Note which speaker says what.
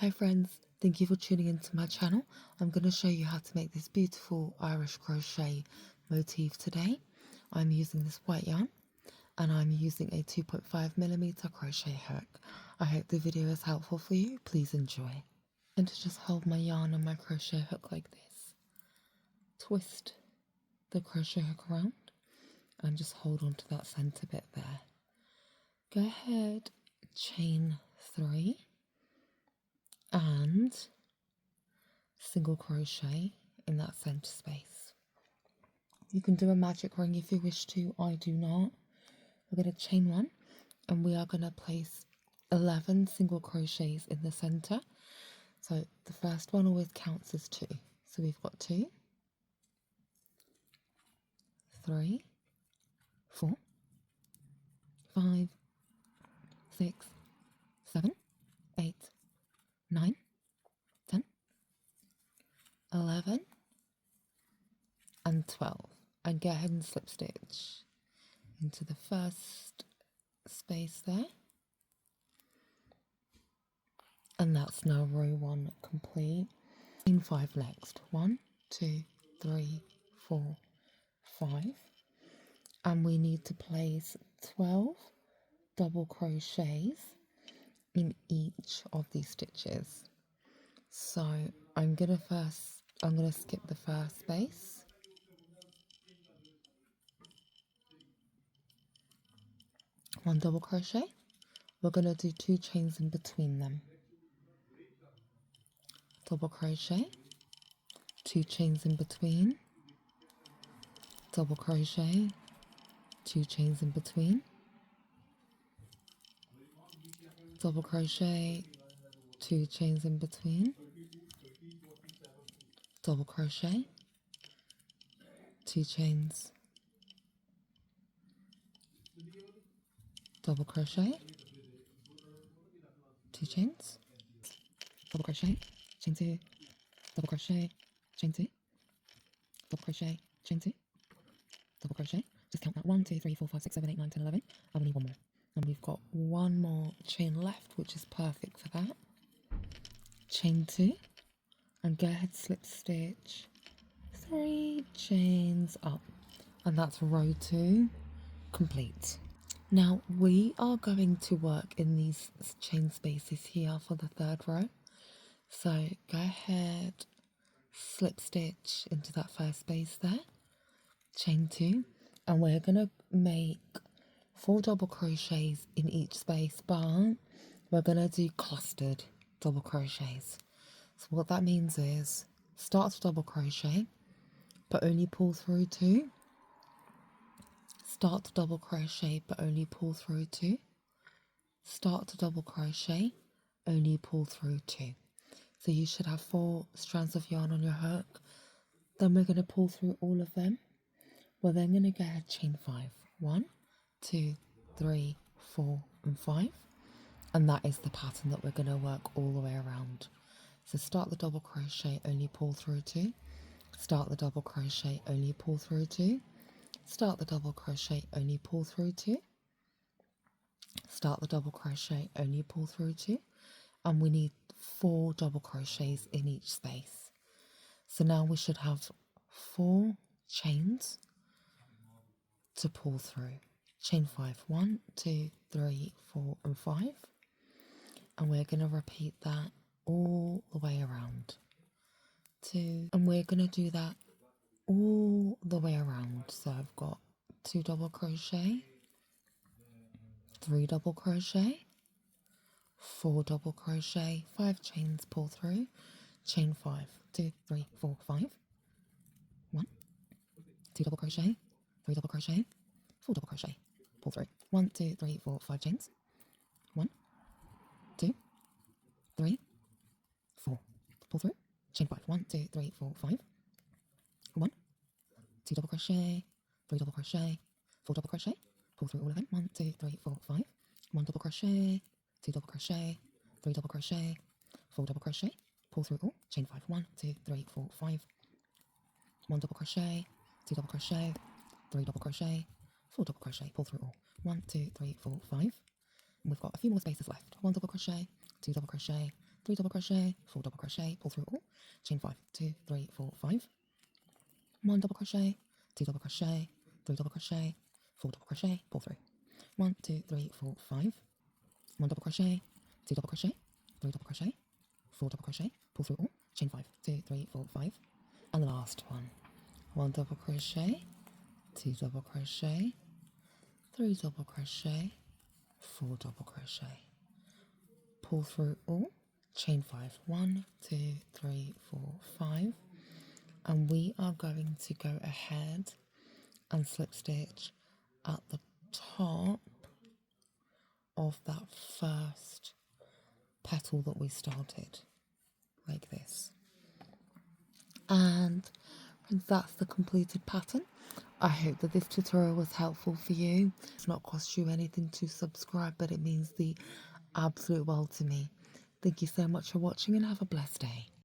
Speaker 1: Hi friends, thank you for tuning into my channel. I'm going to show you how to make this beautiful Irish crochet motif today. I'm using this white yarn and I'm using a 2.5mm crochet hook. I hope the video is helpful for you. Please enjoy. And to just hold my yarn on my crochet hook like this. Twist the crochet hook around and just hold on to that center bit there. Go ahead, chain 3 and single crochet in that center space. You can do a magic ring if you wish to. I do not. We're going to chain 1 and we are going to place 11 single crochets in the center. So the first one always counts as 2. So we've got 2, 3, 4, 5, 6, 7, 8, 9, 10, 11 and 12. And go ahead and slip stitch into the first space there. And that's now row 1 complete. Chain 5 next. 1, 2, 3, 4, 5. And we need to place 12 double crochets in each of these stitches. So I'm gonna skip the first space. One double crochet. We're gonna do 2 chains in between them. Double crochet, 2 chains in between, double crochet, 2 chains in between, double crochet, 2 chains in between, double crochet, 2 chains, double crochet, 2 chains, double crochet, chain 2, double crochet, chain 2, double crochet, chain 2, double crochet. Just count that 1, 2, 3, 4, 5, 6, 7, 8, 9, 10, 11. And we need one more. And we've got one more chain left, which is perfect for that. Chain 2, and go ahead, slip stitch 3 chains up, and that's row 2 complete. Now we are going to work in these chain spaces here for the 3rd row. So go ahead, slip stitch into that first space there, chain 2, and we're gonna make 4 double crochets in each space, but we're gonna do clustered double crochets. So what that means is start to double crochet but only pull through 2, start to double crochet but only pull through 2, start to double crochet, only pull through 2. So you should have 4 strands of yarn on your hook. Then we're going to pull through all of them. We're then going to go ahead, chain 5. 1, 2, 3, 4 and 5. And that is the pattern that we're going to work all the way around. So start the double crochet, only pull through 2, start the double crochet, only pull through 2, start the double crochet, only pull through 2, start the double crochet, only pull through 2, and we need 4 double crochets in each space. So now we should have 4 chains to pull through. Chain 5, 1, 2, 3, 4 and 5, and we're going to repeat that all the way around. 2, and we're going to do that all the way around. So I've got 2 double crochet, 3 double crochet, 4 double crochet, 5 chains, pull through, chain 5, 2, 3, 4, 5, 1, 2 double crochet, 3 double crochet, 4 double crochet, pull through, 1, 2, 3, 4, 5 chains, 1, 2, 3, 4, pull through, chain 5, 1, 2, 3, 4, 5, 1, 2 double crochet, 3 double crochet, 4 double crochet, pull through all of them, 1, 2, 3, 4, 5, 1 double crochet, 2 double crochet, 3 double crochet, 4 double crochet, pull through all, chain 5, 1, 2, 3, 4, 5, 1 double crochet, 2 double crochet, 3 double crochet, 4 double crochet, pull through all, 1, 2, 3, 4, 5, and we've got a few more spaces left, 1 double crochet, 2 double crochet, 3 double crochet, 4 double crochet, pull through all, chain 5, 2, 3, 4, 5, 1 double crochet, 2 double crochet, 3 double crochet, 4 double crochet, pull through, 1, 2, 3, 4, 5, 1 double crochet, 2 double crochet, 3 double crochet, 4 double crochet, pull through all, chain 5, 2, 3, 4, 5, and the last one, 1 double crochet, 2 double crochet, 3 double crochet, 4 double crochet, pull through all, chain 5, 1, 2, 3, 4, 5, and we are going to go ahead and slip stitch at the top of that first petal that we started, like this. And that's the completed pattern. I hope that this tutorial was helpful for you. It's not cost you anything to subscribe, but it means the absolute world to me. Thank you so much for watching and have a blessed day.